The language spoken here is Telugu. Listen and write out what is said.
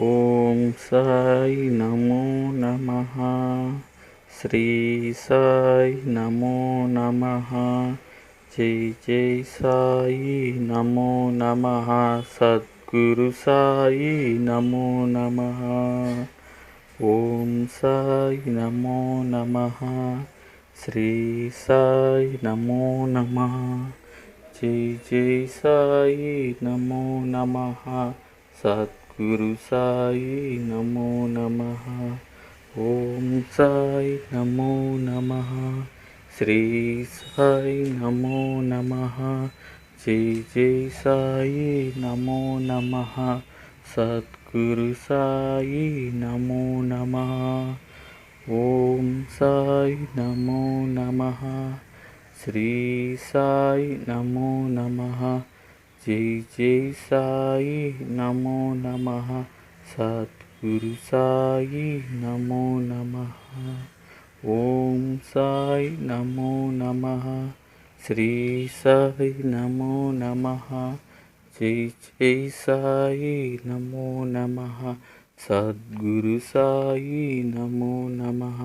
ఓం సాయి నమో నమః. శ్రీ సాయి నమో నమః. జై జై సాయి నమో నమః. సద్గురు సాయి నమో నమః. ఓం సాయి నమో నమః. శ్రీ సాయి నమో నమః. జై జై సాయి నమో నమః. సద్గురు సాయి నమో నమః. ఓం సాయి నమో నమః. శ్రీ సాయి నమో నమః. జై జై సాయి నమో నమః. సద్గురు సాయి నమో నమః. ఓం సాయి నమో నమః. శ్రీ సాయి నమో నమః. జై జై సాయి నమో నమః. సద్గురు సాయి నమో నమః. ఓం సాయి నమో నమః. శ్రీ సాయి నమో నమః. జై జై సాయి నమో నమః. సద్గురు సాయి నమో నమః.